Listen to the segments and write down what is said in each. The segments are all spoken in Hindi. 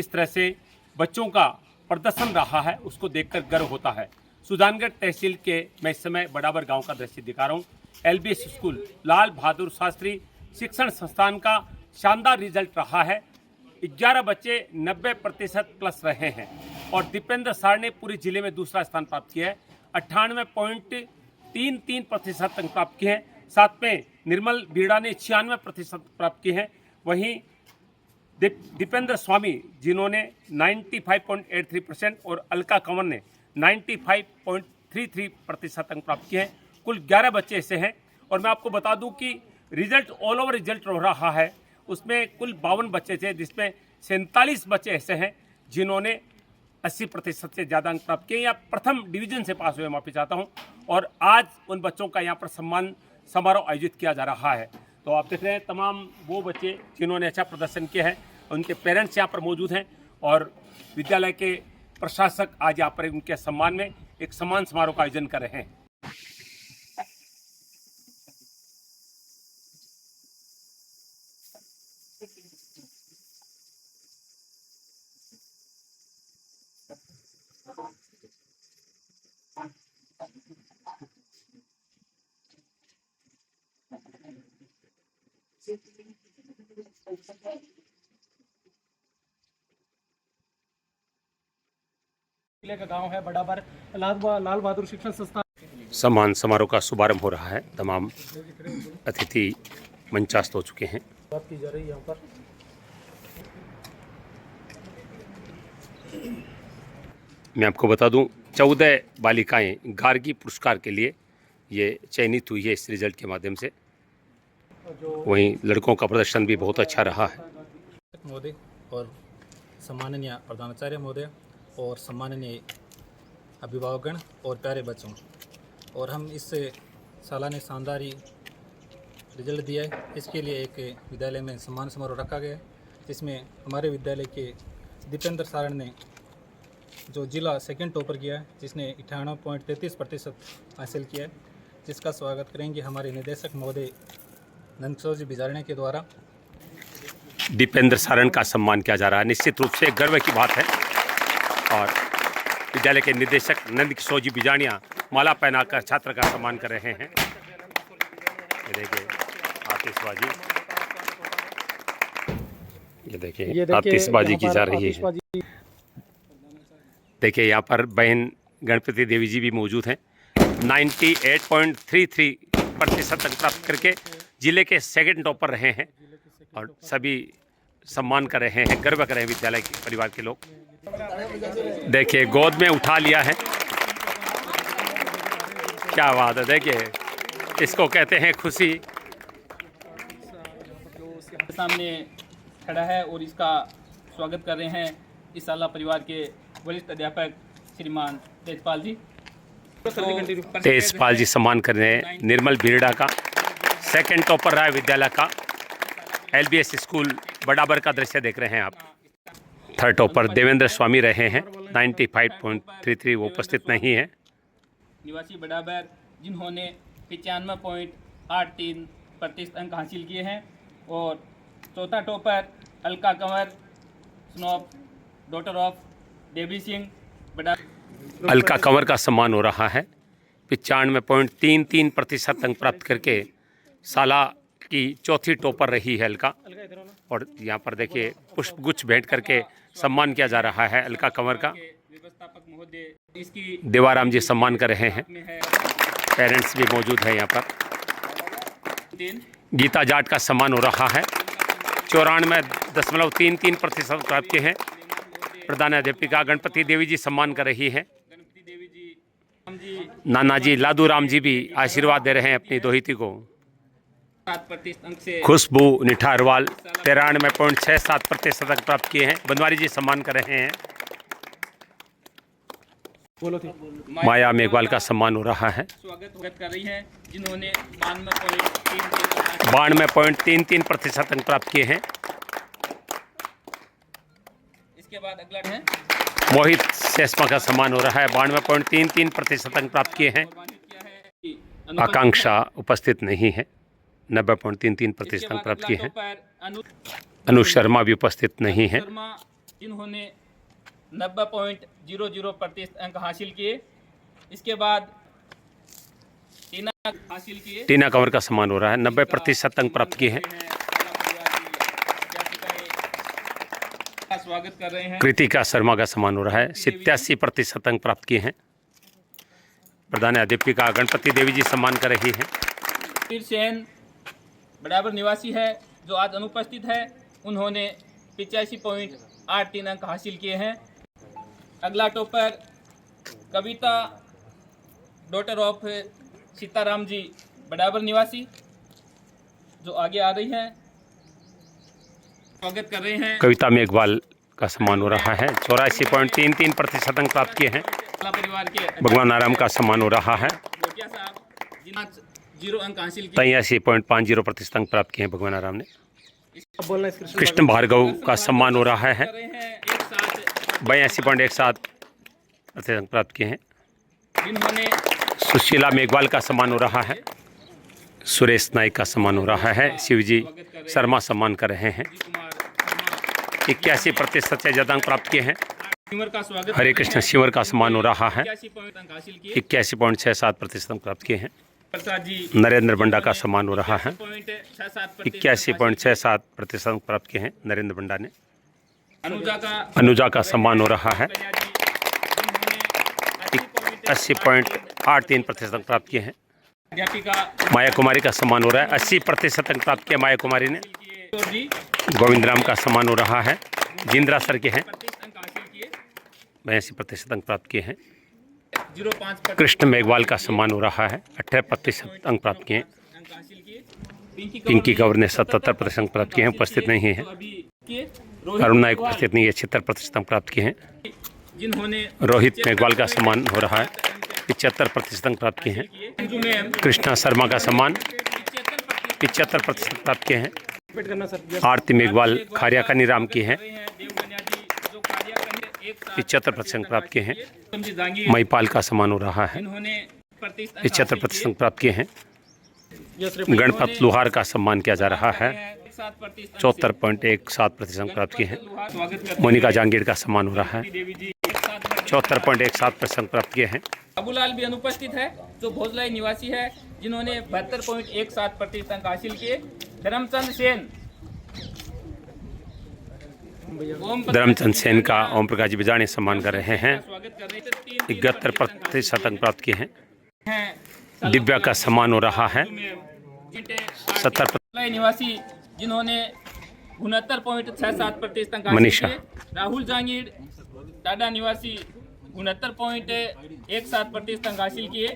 इस तरह से बच्चों का प्रदर्शन रहा है उसको देखकर गर्व होता है। सुजानगढ़ तहसील के मैं इस समय बड़ाबर गांव का दृश्य दिखा रहा हूँ। LBS स्कूल लाल बहादुर शास्त्री शिक्षण संस्थान का शानदार रिजल्ट रहा है। 11 बच्चे 90% प्लस रहे हैं और दीपेंद्र सार ने पूरे जिले में दूसरा स्थान प्राप्त किया है। 98.33% अंक प्राप्त किए हैं। साथ में निर्मल भीड़ा ने 96% प्राप्त किए हैं। वहीं दीपेंद्र स्वामी जिन्होंने 95.83% और अलका कंवर ने 95.33% अंक प्राप्त किए हैं। कुल 11 बच्चे ऐसे हैं और मैं आपको बता दूं कि रिजल्ट ऑल ओवर रिजल्ट हो रहा है उसमें कुल 52 बच्चे थे जिसमें 47 बच्चे ऐसे हैं जिन्होंने 80% से ज़्यादा अंक प्राप्त किए या प्रथम डिवीजन से पास हुए, माफी चाहता हूं। और आज उन बच्चों का यहाँ पर सम्मान समारोह आयोजित किया जा रहा है। तो आप देख रहे हैं तमाम वो बच्चे जिन्होंने अच्छा प्रदर्शन किया है, उनके पेरेंट्स यहाँ पर मौजूद हैं और विद्यालय के प्रशासक आज यहाँ पर उनके सम्मान में एक सम्मान समारोह का आयोजन कर रहे हैं। जिले का गांव है बड़ाबर लाल बहादुर शिक्षण संस्थान। सम्मान समारोह का शुभारंभ हो रहा है। तमाम अतिथि मंचास्त हो चुके हैं। बात की जा रही है यहाँ पर। मैं आपको बता दूं 14 बालिकाएं गार्गी पुरस्कार के लिए ये चयनित हुई है इस रिजल्ट के माध्यम से। वहीं लड़कों का प्रदर्शन भी बहुत अच्छा रहा है। महोदय और सम्माननीय प्रधानाचार्य महोदय और सम्माननीय अभिभावकगण और प्यारे बच्चों, और हम इस सालाना शानदार रिजल्ट दिया है, इसके लिए एक विद्यालय में सम्मान समारोह रखा गया है जिसमें हमारे विद्यालय के दीपेंद्र सारण ने जो जिला सेकंड टॉपर किया है, जिसने 98.33% हासिल किया है, जिसका स्वागत करेंगे हमारे निदेशक महोदय नंदकिशोर जी बिजारणे के द्वारा। दीपेंद्र सारण का सम्मान किया जा रहा है, निश्चित रूप से गर्व की बात है। और विद्यालय के निदेशक नंदकिशोर जी बिजाणिया माला पहनाकर छात्र का सम्मान कर रहे हैं। ये देखिए आतिशबाजी, ये देखिए आतिशबाजी की जा रही है। देखिए यहाँ पर बहन गणपति देवी जी भी मौजूद हैं। 98.33% अंक प्राप्त करके जिले के सेकंड टॉपर रहे हैं और सभी सम्मान कर रहे हैं, गर्व कर रहे हैं विद्यालय के परिवार के लोग। देखिए गोद में उठा लिया है, क्या बात है। देखिए इसको कहते हैं खुशी। सामने खड़ा है और इसका स्वागत कर रहे हैं इस शाला परिवार के वरिष्ठ अध्यापक श्रीमान तेजपाल जी। तेजपाल जी सम्मान कर रहे हैं निर्मल भीड़ा का, सेकंड टॉपर रहा है विद्यालय का। LBS स्कूल बड़ाबर का दृश्य देख रहे हैं आप। थर्ड टॉपर देवेंद्र स्वामी रहे हैं, 95.33, वो उपस्थित नहीं है। निवासी बड़ाबर जिन्होंने 95.83% अंक हासिल किए हैं। और चौथा टॉपर अलका कंवर, स्नॉप डॉटर ऑफ देवी सिंह बड़ाबर। अलका कंवर का सम्मान हो रहा है। 95.33% अंक प्राप्त करके साला की चौथी टॉपर रही है अलका। और यहाँ पर देखिए पुष्प गुच्छ भेंट करके सम्मान किया जा रहा है अलका कंवर का। व्यवस्थापक महोदय इसकी देवाराम जी सम्मान कर रहे हैं, पेरेंट्स भी मौजूद है यहाँ पर। गीता जाट का सम्मान हो रहा है। 94.33% प्राप्त किए हैं। प्रधान अध्यापिका गणपति देवी जी सम्मान कर रही हैं। नाना जी लादू राम जी भी आशीर्वाद दे रहे हैं अपनी दोहिती को। 7% अंक से खुशबू निठारवाल 93.67% अंक प्राप्त किए हैं। बनवारी जी सम्मान कर रहे हैं। माया मेघवाल का सम्मान हो रहा है। स्वागत कर रही है जिन्होंने 92.33 92.33% अंक प्राप्त किए हैं। इसके बाद अगला है मोहित सेस्मा का सम्मान हो रहा है, 92.33% अंक प्राप्त किए हैं। आकांक्षा उपस्थित नहीं है, 90.33% अंक प्राप्त किए हैं। अनु शर्मा भी उपस्थित नहीं है। जिन्होंने 90.00% अंक हासिल किए। इसके बाद टीना हासिल किए। टीना कंवर का सम्मान हो रहा है, 90% अंक प्राप्त किए हैं। का स्वागत कर रहे हैं। कृतिका शर्मा का सम्मान हो रहा है, 87% अंक प्राप्त किए हैं। प्रधान अध्यापिका गणपति देवी जी सम्मान कर रही हैं। फिर सेन बराबर निवासी है जो आज अनुपस्थित है, उन्होंने 85.83 अंक हासिल किए हैं। अगला topper Kavita daughter of Sitaram ji बराबर निवासी जो आगे आ रही है, स्वागत कर रहे हैं। कविता मेघवाल का सम्मान हो रहा है, 84.33% अंक प्राप्त किए हैं। परिवार के भगवान आराम का सम्मान हो रहा है, गोटिया साहब जिन्होंने 0 अंक हासिल किए। 83.50% अंक प्राप्त किए हैं भगवान आराम ने। कृष्ण भार्गव का सम्मान हो रहा है, 82.17% अंक प्राप्त किए हैं। जिन्होंने सुशीला मेघवाल का सम्मान हो रहा है, सुरेश नाइक का सम्मान हो रहा है। शिवजी शर्मा सम्मान कर रहे हैं, 81% से ज्यादा अंक प्राप्त किए हैं। का स्वागत। हरे कृष्ण शिवर का सम्मान हो रहा है, 81 अंक हासिल किए। 81.67% अंक प्राप्त किए हैं। प्रसाद जी नरेंद्र बंडा का सम्मान हो रहा है, 81.67% 81.67% अंक प्राप्त किए हैं नरेंद्र बंडा ने। अनुजा का सम्मान हो रहा है, 80.83% अंक प्राप्त किए हैं। अध्यापिका माया कुमारी का सम्मान हो रहा है, 80% अंक प्राप्त किया माया कुमारी ने। जी गोविंद राम का सम्मान हो रहा है, जिंद्रा सर के हैं, 35 अंक हासिल किए। 82% अंक प्राप्त किए हैं। 05% कृष्ण मेघवाल का सम्मान हो रहा है, 18% अंक प्राप्त किए हैं। अंक हासिल किए। पिंकी कंवर ने 77% अंक प्राप्त किए हैं, उपस्थित नहीं है। अभी किए। अरुण नायक उपस्थित नहीं है, 76% अंक प्राप्त किए हैं। जिन्होंने रोहित मेघवाल का सम्मान हो रहा है, 75% अंक प्राप्त किए हैं। अंजू मैम कृष्णा शर्मा का सम्मान 75% प्राप्त किए हैं। आरती मेघवाल खारिया का निराम की है, 75% प्राप्त किए हैं। महिपाल का सम्मान हो रहा है, 75% प्राप्त किए हैं। गणपत लोहार का सम्मान किया जा रहा है, 74.17% प्राप्त किए हैं। मोनिका जांगीर का सम्मान हो रहा है, 74.17% प्राप्त किए हैं। बाबूलाल भी अनुपस्थित है जो भोजलाई निवासी है, जिन्होंने 72.17% अंक हासिल किए। धर्मचंद सेन धर्मचंद सेन का ओम प्रकाश जी बिजाणी सम्मान कर रहे हैं, स्वागत कर रहे थे। 71% अंक प्राप्त किए हैं। हैं दिव्या का सम्मान हो रहा है, 70 भोजलाई निवासी जिन्होंने 69.67% अंक हासिल मनीषा। किए। राहुल जांगीर टाडा निवासी 69.17% अंक हासिल किए।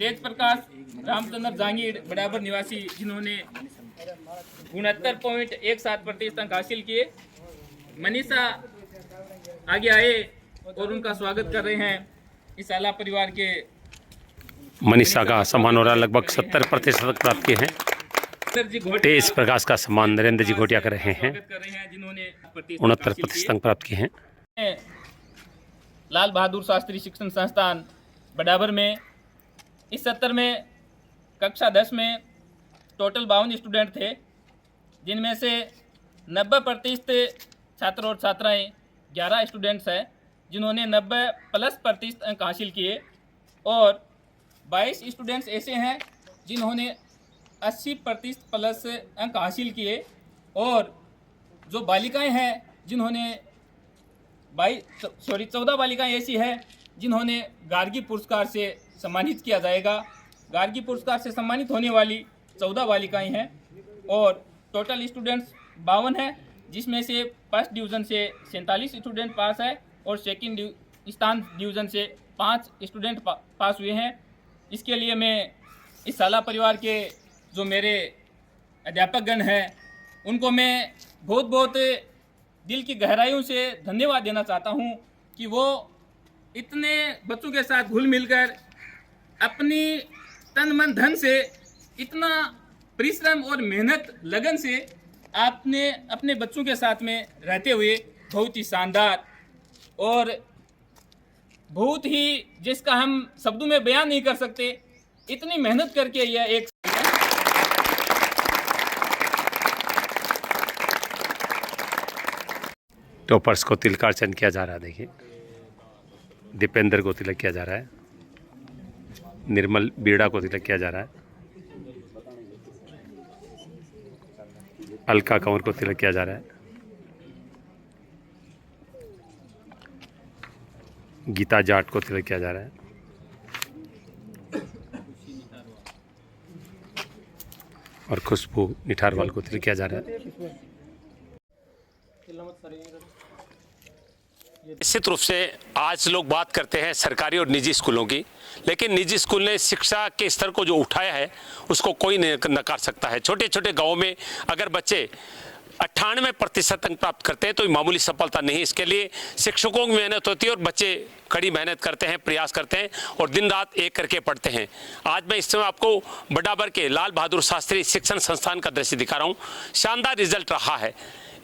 तेज प्रकाश रामचंद्र जांगीर बराबर निवासी जिन्होंने 69.17% अंक हासिल किए। मनीषा आगे आए और उनका स्वागत कर रहे हैं इस शाला परिवार के। मनीषा का सम्मान हो रहा है, लगभग 70% अंक प्राप्त किए हैं। तेज प्रकाश का सम्मान नरेंद्र जी घोटिया कर रहे हैं, कर रहे हैं जिन्होंने 69% अंक प्राप्त किए हैं। लाल बहादुर शास्त्री शिक्षण संस्थान बराबर में इस सत्र में कक्षा 10 में टोटल 52 स्टूडेंट थे, जिनमें से 90% छात्र और छात्राएं 11 स्टूडेंट्स हैं जिन्होंने 90+% अंक हासिल किए, और 22 स्टूडेंट्स ऐसे हैं जिन्होंने 80% अंक हासिल किए, और जो बालिकाएं हैं जिन्होंने 14 बालिकाएं ऐसी हैं जिन्होंने गार्गी पुरस्कार से सम्मानित किया जाएगा। गार्गी पुरस्कार से सम्मानित होने वाली 14 बालिकाएं हैं, और टोटल स्टूडेंट्स 52 हैं, जिसमें से फर्स्ट डिवीज़न से 47 स्टूडेंट पास है और सेकंड स्थान डिवीज़न से 5 स्टूडेंट पास हुए हैं। इसके लिए मैं इस शाला परिवार के जो मेरे अध्यापकगण हैं उनको मैं बहुत बहुत दिल की गहराइयों से धन्यवाद देना चाहता हूं कि वो इतने बच्चों के साथ घुल मिलकर अपनी तन मन धन से इतना परिश्रम और मेहनत लगन से आपने अपने बच्चों के साथ में रहते हुए बहुत ही शानदार और बहुत ही जिसका हम शब्दों में बयान नहीं कर सकते, इतनी मेहनत करके यह एक टॉपर्स को तिलकार्चन किया जा रहा है। देखिए दीपेंद्र को तिलक किया जा रहा है, निर्मल बीड़ा को तिलक किया जा रहा है, अलका कंवर को तिलक किया जा रहा है, गीता जाट को तिलक किया जा रहा है, और खुशबू निठारवाल को तिलक किया जा रहा है। निश्चित रूप से आज लोग बात करते हैं सरकारी और निजी स्कूलों की, लेकिन निजी स्कूल ने शिक्षा के स्तर को जो उठाया है उसको कोई नहीं नकार सकता है। छोटे छोटे गांवों में अगर बच्चे 98% अंक प्राप्त करते हैं तो ये मामूली सफलता नहीं। इसके लिए शिक्षकों की मेहनत होती है और बच्चे कड़ी मेहनत करते हैं, प्रयास करते हैं और दिन रात एक करके पढ़ते हैं। आज मैं इस समय आपको बड़ाबर के लाल बहादुर शास्त्री शिक्षण संस्थान का दृश्य दिखा रहा हूँ। शानदार रिजल्ट रहा है।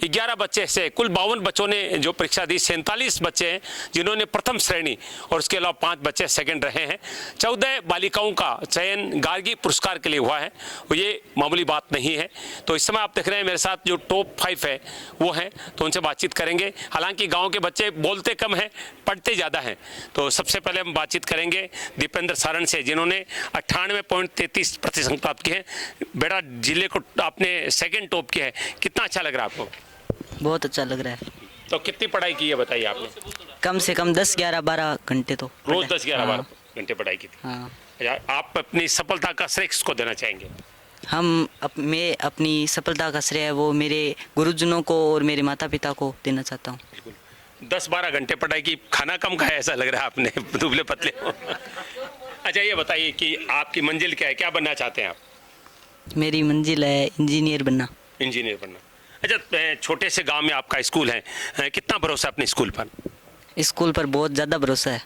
11 बच्चे से कुल 52 बच्चों ने जो परीक्षा दी, 47 बच्चे हैं जिन्होंने प्रथम श्रेणी और उसके अलावा 5 बच्चे सेकंड रहे हैं। 14 बालिकाओं का चयन गार्गी पुरस्कार के लिए हुआ है, ये मामूली बात नहीं है। तो इस समय आप देख रहे हैं मेरे साथ जो टॉप 5 है वो हैं, तो उनसे बातचीत करेंगे। हालांकि गाँव के बच्चे बोलते कम हैं, पढ़ते ज़्यादा हैं। तो सबसे पहले हम बातचीत करेंगे दीपेंद्र सारण से, जिन्होंने 98.33% अंक प्राप्त किए हैं। बेटा जिले को आपने सेकेंड टॉप किया है, कितना अच्छा लग रहा है आपको? बहुत अच्छा लग रहा है। तो कितनी पढ़ाई की है बताइए आपने? कम से कम 10, 11, 12 घंटे तो रोज 10, 11, 12 घंटे पढ़ाई की थी। हाँ। अच्छा, आप अपनी सफलता का श्रेय किसको देना चाहेंगे? मैं अपनी सफलता का श्रेय वो मेरे गुरुजनों को और मेरे माता पिता को देना चाहता हूँ। 10-12 घंटे पढ़ाई की, खाना कम खाया ऐसा लग रहा है आपने, दुबले पतले हो। अच्छा ये बताइए कि आपकी मंजिल क्या है, क्या बनना चाहते हैं आप? मेरी मंजिल है इंजीनियर बनना। इंजीनियर बनना। अच्छा, छोटे से गांव में आपका स्कूल है, कितना भरोसा अपने स्कूल पर? स्कूल पर बहुत ज़्यादा भरोसा है।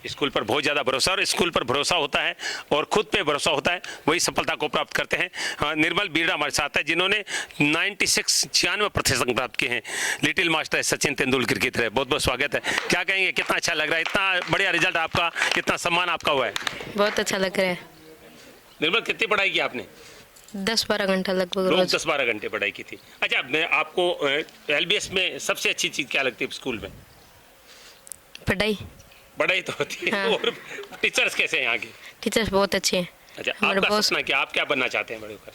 स्कूल पर बहुत ज़्यादा भरोसा, और स्कूल पर भरोसा होता है और खुद पे भरोसा होता है, वही सफलता को प्राप्त करते हैं। निर्मल बीड़ा हमारे साथ है जिन्होंने 96% अंक प्राप्त किए हैं। लिटिल मास्टर सचिन तेंदुलकर की तरह। बहुत बहुत स्वागत है। क्या कहेंगे, कितना अच्छा लग रहा है? इतना बढ़िया रिजल्ट आपका, इतना सम्मान आपका हुआ है। बहुत अच्छा लग रहा है। निर्मल कितनी पढ़ाई की आपने? 10-12 घंटा लगभग रोज रोज। 10-12 घंटे पढ़ाई की थी। अच्छा, आपको LBS में सबसे अच्छी चीज़ क्या लगती है स्कूल में? पढ़ाई। पढ़ाई तो होती है। हाँ। और टीचर्स कैसे हैं यहाँ के? टीचर्स बहुत अच्छे हैं। अच्छा, हमारे आपका बॉस, सपना क्या, आप क्या बनना चाहते हैं बड़े होकर?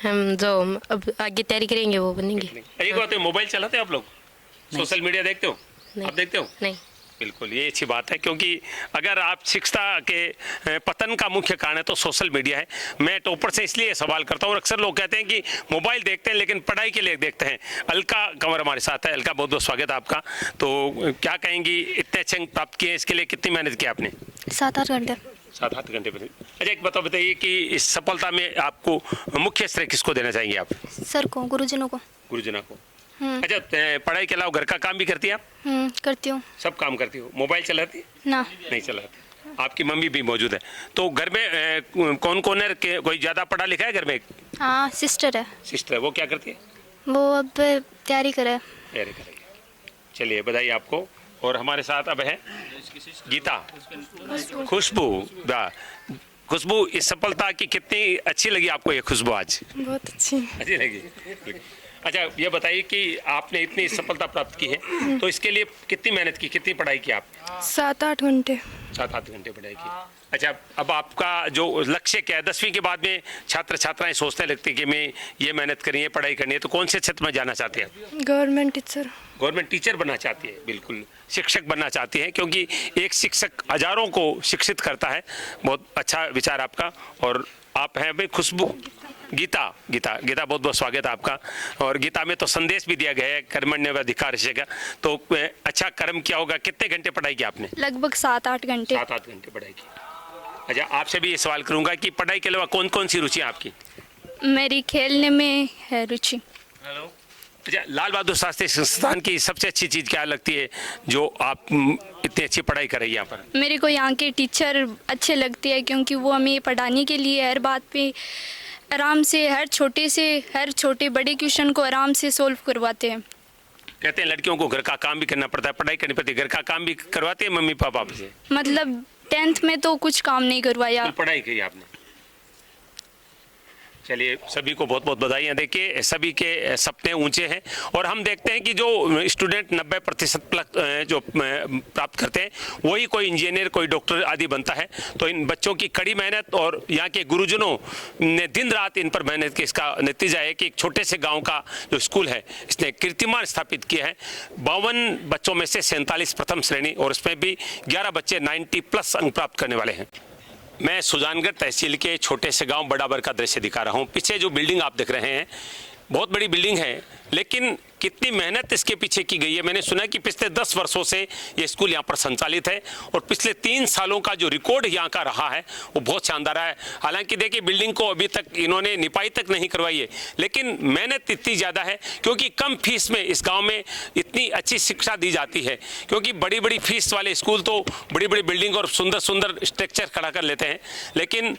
हम जो अब आगे तैयारी करेंगे वो बनेंगे। एक बात है, मोबाइल चलाते हैं आप लोग? सोशल मीडिया देखते हो? नहीं। आप देखते हो? नहीं। बिल्कुल, ये अच्छी बात है, क्योंकि अगर आप शिक्षा के पतन का मुख्य कारण है तो सोशल मीडिया है। मैं टॉपर से इसलिए ये सवाल करता हूँ, और अक्सर लोग कहते हैं कि मोबाइल देखते हैं लेकिन पढ़ाई के लिए देखते हैं। अलका कंवर हमारे साथ है। अलका, बहुत बहुत स्वागत है आपका। तो क्या कहेंगी, इतने अच्छे अंक प्राप्त किए, इसके लिए कितनी मेहनत की आपने? 7-8 घंटे। 7-8 घंटे पर। अच्छा, एक बात बताइए कि इस सफलता में आपको मुख्य श्रेय किसको देना चाहेंगे आप? सर को, गुरुजनों को। गुरुजना को। अच्छा, पढ़ाई के अलावा घर का काम भी करती है आप? करती हूँ। सब काम करती हो? मोबाइल चलाती है? ना। नहीं चलाती। आपकी मम्मी भी मौजूद है। तो घर में कौन कौन है? कोई ज़्यादा पढ़ा लिखा है घर में? हाँ, सिस्टर है। सिस्टर है, वो क्या करती है? वो अब तैयारी करे। तैयारी करेगी। चलिए, बधाई आपको। और हमारे साथ अब है गीता, खुशबू। खुशबू, इस सफलता की कितनी अच्छी लगी आपको ये खुशबू आज? बहुत अच्छी। अच्छी लगी। अच्छा, ये बताइए कि आपने इतनी सफलता प्राप्त की है तो इसके लिए कितनी मेहनत की, कितनी पढ़ाई की आप? 7-8 घंटे। 7-8 घंटे पढ़ाई की। अच्छा, अब आपका जो लक्ष्य क्या है? 10वीं के बाद में छात्र छात्राएं सोचने लगती है कि मैं ये मेहनत करनी है, पढ़ाई करनी है, तो कौन से क्षेत्र में जाना चाहते हैं? Government teacher. गवर्नमेंट टीचर बनना चाहती है, बिल्कुल शिक्षक बनना चाहती है, क्योंकि एक शिक्षक हजारों को शिक्षित करता है। बहुत अच्छा विचार आपका। और आप हैं भाई खुशबू, गीता। गीता, बहुत बहुत स्वागत है आपका। और गीता में तो संदेश भी दिया गया है कर्मण्येवाधिकार का, तो अच्छा कर्म क्या होगा। कितने घंटे पढ़ाई की आपने? लगभग 7-8 घंटे। 7-8 घंटे पढ़ाई की। अच्छा, आपसे भी ये सवाल करूंगा कि पढ़ाई के अलावा कौन कौन सी रुचि है आपकी? मेरी खेलने में है रुचि। अच्छा, लाल बहादुर शास्त्री संस्थान की सबसे अच्छी चीज़ क्या लगती है जो आप इतनी अच्छी पढ़ाई कर रही है यहाँ पर? मेरे को यहाँ के टीचर अच्छे लगते हैं, क्योंकि वो हमें पढ़ाने के लिए हर बात पे आराम से, हर छोटे बड़े क्वेश्चन को आराम से सोल्व करवाते हैं। कहते हैं लड़कियों को घर का काम भी करना पड़ता है, पढ़ाई करनी पड़ती है, घर का काम भी करवाते हैं मम्मी पापा आपसे? मतलब 10th में तो कुछ काम नहीं करवाया। पढ़ाई की आपने? चलिए, सभी को बहुत बहुत बधाइयाँ। देखिए, सभी के सपने ऊंचे हैं और हम देखते हैं कि जो स्टूडेंट 90% जो प्राप्त करते हैं वही कोई इंजीनियर, कोई डॉक्टर आदि बनता है। तो इन बच्चों की कड़ी मेहनत और यहाँ के गुरुजनों ने दिन रात इन पर मेहनत की, इसका नतीजा है कि एक छोटे से गाँव का जो स्कूल है इसने कीर्तिमान स्थापित किया है। 52 बच्चों में से 47 प्रथम श्रेणी और इसमें भी 11 बच्चे 90+ अंक प्राप्त करने वाले हैं। मैं सुजानगढ़ तहसील के छोटे से गांव बड़ाबर का दृश्य दिखा रहा हूं। पीछे जो बिल्डिंग आप देख रहे हैं बहुत बड़ी बिल्डिंग है, लेकिन कितनी मेहनत इसके पीछे की गई है। मैंने सुना कि पिछले 10 वर्षों से ये स्कूल यहाँ पर संचालित है और पिछले 3 सालों का जो रिकॉर्ड यहाँ का रहा है वो बहुत शानदार है। हालांकि देखिए, बिल्डिंग को अभी तक इन्होंने निपाई तक नहीं करवाई है, लेकिन मेहनत इतनी ज़्यादा है क्योंकि कम फीस में इस गाँव में इतनी अच्छी शिक्षा दी जाती है। क्योंकि बड़ी बड़ी फीस वाले स्कूल तो बड़ी बड़ी बिल्डिंग और सुंदर सुंदर स्ट्रक्चर खड़ा कर लेते हैं, लेकिन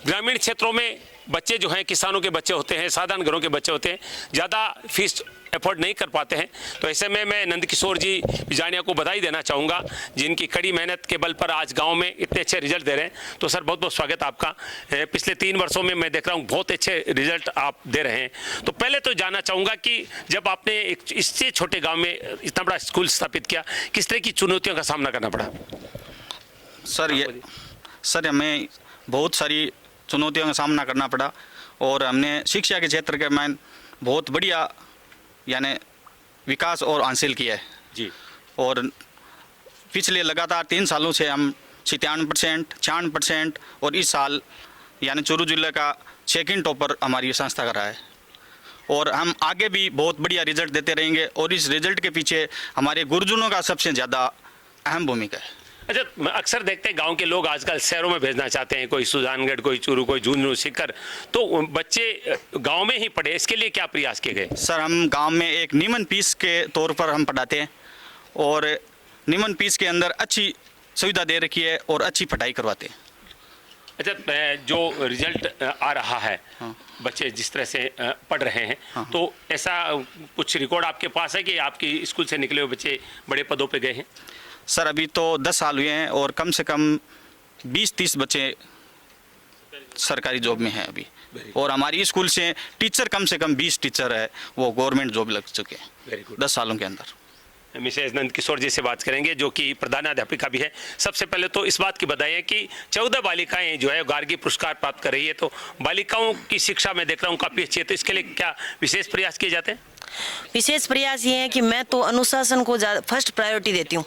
ग्रामीण क्षेत्रों में बच्चे जो हैं किसानों के बच्चे होते हैं, साधारण घरों के बच्चे होते हैं, ज़्यादा फीस एफोर्ड नहीं कर पाते हैं। तो ऐसे में मैं नंदकिशोर जी बिजानिया को बधाई देना चाहूँगा, जिनकी कड़ी मेहनत के बल पर आज गांव में इतने अच्छे रिजल्ट दे रहे हैं। तो सर, बहुत बहुत स्वागत आपका। पिछले 3 वर्षों में मैं देख रहा हूँ बहुत अच्छे रिजल्ट आप दे रहे हैं। तो पहले तो जानना चाहूँगा कि जब आपने एक इससे छोटे गाँव में इतना बड़ा स्कूल स्थापित किया, किस तरह की चुनौतियों का सामना करना पड़ा? सर हमें बहुत सारी चुनौतियों का सामना करना पड़ा और हमने शिक्षा के क्षेत्र के में बहुत बढ़िया यानी विकास और हासिल किया है जी। और पिछले लगातार 3 सालों से हम 97%, 96% और इस साल यानी चूरू जिले का 2nd टॉपर हमारी संस्था का रहा है और हम आगे भी बहुत बढ़िया रिजल्ट देते रहेंगे और इस रिजल्ट के पीछे हमारे गुरुजनों का सबसे ज़्यादा अहम भूमिका है। अच्छा, अक्सर देखते हैं गांव के लोग आजकल शहरों में भेजना चाहते हैं, कोई सुजानगढ़, कोई चूरू, कोई झुंझुनू, सीकर, तो बच्चे गांव में ही पढ़े, इसके लिए क्या प्रयास किए गए? सर, हम गांव में एक निमन फीस के तौर पर हम पढ़ाते हैं और निमन फीस के अंदर अच्छी सुविधा दे रखी है और अच्छी पढ़ाई करवाते हैं। अच्छा, जो रिजल्ट आ रहा है, हाँ। बच्चे जिस तरह से पढ़ रहे हैं, हाँ। तो ऐसा कुछ रिकॉर्ड आपके पास है कि आपकी स्कूल से निकले हुए बच्चे बड़े पदों पे गए हैं? सर, अभी तो 10 साल हुए हैं और कम से कम 20-30 बच्चे सरकारी जॉब में हैं अभी, और हमारी स्कूल से टीचर कम से कम 20 टीचर है वो गवर्नमेंट जॉब लग चुके हैं वेरी गुड। 10 सालों के अंदर। मिसेज नंदकिशोर जी से बात करेंगे, जो कि प्रधानाध्यापिका भी है। सबसे पहले तो इस बात की बधाई है कि 14 बालिकाएं जो है गार्गी पुरस्कार प्राप्त कर रही है। तो बालिकाओं की शिक्षा में देख रहा हूँ काफ़ी अच्छी है, तो इसके लिए क्या विशेष प्रयास किए जाते हैं? विशेष प्रयास ये है कि मैं तो अनुशासन को फर्स्ट प्रायोरिटी देती हूँ।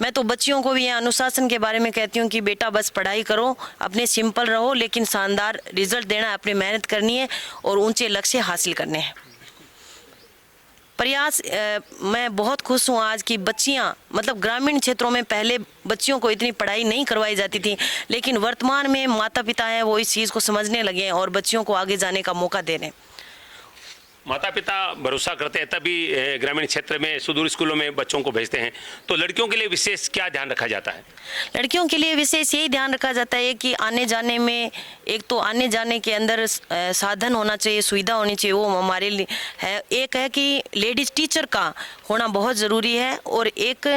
मैं तो बच्चियों को भी अनुशासन के बारे में कहती हूँ कि बेटा बस पढ़ाई करो, अपने सिंपल रहो, लेकिन शानदार रिजल्ट देना है, अपनी मेहनत करनी है और ऊंचे लक्ष्य हासिल करने हैं। प्रयास मैं बहुत खुश हूँ आज की बच्चियाँ, मतलब ग्रामीण क्षेत्रों में पहले बच्चियों को इतनी पढ़ाई नहीं करवाई जाती थी, लेकिन वर्तमान में माता पिता हैं वो इस चीज़ को समझने लगे हैं और बच्चियों को आगे जाने का मौका दे रहे हैं। माता पिता भरोसा करते हैं तभी ग्रामीण क्षेत्र में सुदूर स्कूलों में बच्चों को भेजते हैं। तो लड़कियों के लिए विशेष क्या ध्यान रखा जाता है? लड़कियों के लिए विशेष यही ध्यान रखा जाता है कि आने जाने में, एक तो आने जाने के अंदर साधन होना चाहिए, सुविधा होनी चाहिए, वो हमारे लिए है। एक है कि लेडीज़ टीचर का होना बहुत ज़रूरी है और एक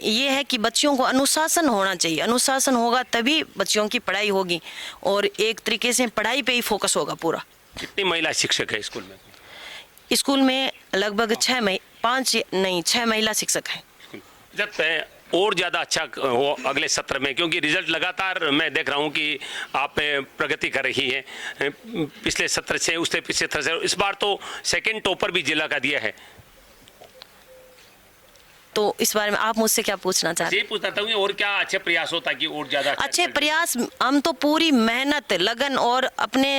ये है कि बच्चियों को अनुशासन होना चाहिए। अनुशासन होगा तभी बच्चियों की पढ़ाई होगी और एक तरीके से पढ़ाई पे ही फोकस होगा पूरा। कितनी महिला शिक्षक है स्कूल में? स्कूल में लगभग 6 महिला शिक्षक हैं। जब और ज़्यादा अच्छा हो अगले सत्र में, क्योंकि रिजल्ट लगातार मैं देख रहा हूँ कि आप प्रगति कर रही है पिछले सत्र से, उससे पिछले सत्र से। इस बार तो 2nd टॉपर भी जिला का दिया है। तो इस बारे में आप मुझसे क्या पूछना चाहते हैं? ये पूछना चाहूँगी और क्या अच्छे प्रयास होता कि और ज़्यादा अच्छे प्रयास, हम तो पूरी मेहनत, लगन और अपने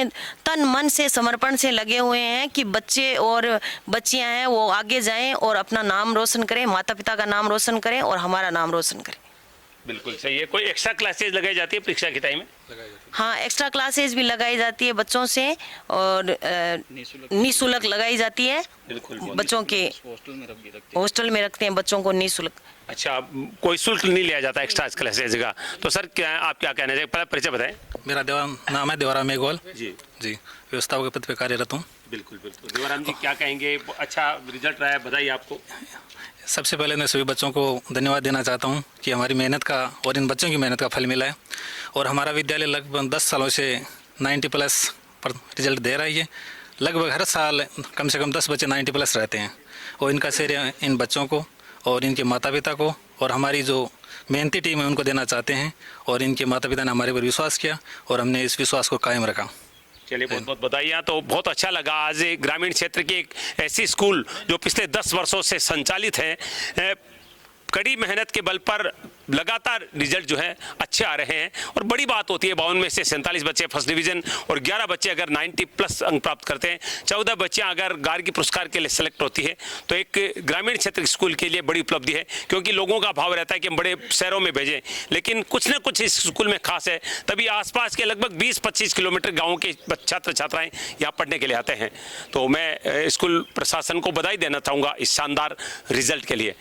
तन मन से समर्पण से लगे हुए हैं कि बच्चे और बच्चियां हैं वो आगे जाएं और अपना नाम रोशन करें, माता पिता का नाम रोशन करें और हमारा नाम रोशन करें। बिल्कुल सही है। कोई एक्स्ट्रा क्लासेज लगाई जाती है परीक्षा के टाइम में? हाँ, एक्स्ट्रा क्लासेज भी लगाई जाती है बच्चों से और निःशुल्क लगाई जाती है। बिल्कुल। बच्चों के हॉस्टल में रखते हैं बच्चों को निःशुल्क। अच्छा, कोई शुल्क नहीं लिया जाता एक्स्ट्रा क्लासेज का? तो सर आप क्या कहना चाहिए, परिचय बताएं। मेरा नाम है देवराम मेघवाल जी। व्यवस्थापक के पद पे कार्यरत हूँ। बिल्कुल बिल्कुल। देवराम जी क्या कहेंगे? अच्छा रिजल्ट रहा है, बधाई आपको। सबसे पहले मैं सभी बच्चों को धन्यवाद देना चाहता हूँ कि हमारी मेहनत का और इन बच्चों की मेहनत का फल मिला है और हमारा विद्यालय लगभग 10 सालों से 90+ पर रिजल्ट दे रही है। लगभग हर साल कम से कम 10 बच्चे 90+ रहते हैं और इनका श्रेय इन बच्चों को और इनके माता पिता को और हमारी जो मेहनती टीम है उनको देना चाहते हैं। और इनके माता पिता ने हमारे पर विश्वास किया और हमने इस विश्वास को कायम रखा। चलिए, बहुत बहुत बधाई। तो बहुत अच्छा लगा आज ग्रामीण क्षेत्र की एक ऐसी स्कूल जो पिछले 10 वर्षों से संचालित है, कड़ी मेहनत के बल पर लगातार रिजल्ट जो है अच्छे आ रहे हैं। और बड़ी बात होती है 52 में से 47 बच्चे फर्स्ट डिवीज़न और 11 बच्चे अगर 90+ अंक प्राप्त करते हैं, 14 बच्चियां अगर गार्गी पुरस्कार के लिए सेलेक्ट होती है तो एक ग्रामीण क्षेत्र स्कूल के लिए बड़ी उपलब्धि है। क्योंकि लोगों का भाव रहता है कि हम बड़े शहरों में भेजें, लेकिन कुछ ना कुछ इस स्कूल में खास है, तभी आसपास के लगभग 20-25 किलोमीटर गाँव के छात्र छात्राएँ यहाँ पढ़ने के लिए आते हैं। तो मैं स्कूल प्रशासन को बधाई देना चाहूँगा इस शानदार रिजल्ट के लिए।